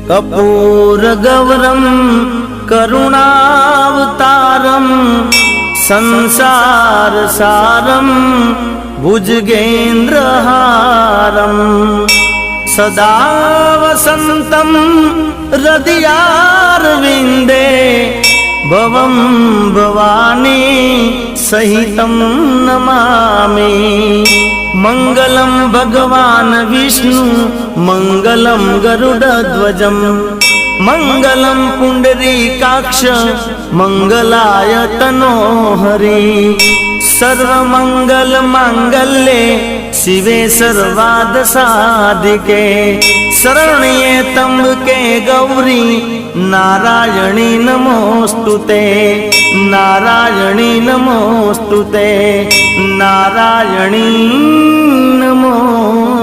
कर्पूरगौरं करुणावतारं संसारसारं भुजगेन्द्रहारं सदा वसन्तं हृदयारविन्दे भवं भवानी सहितं नमामि। मंगलम भगवान विष्णु मंगलम गरुडध्वजं मंगलम पुंडरीकाक्ष मंगलाय तनोहरि। सर्वमंगल मांगल्ये शिवे सर्वार्धसाधिके शरण्ये त्र्यंबके गौरी नारायणी नमोस्तुते नारायणी नमोस्तुते नारायणी नमोस्तुते।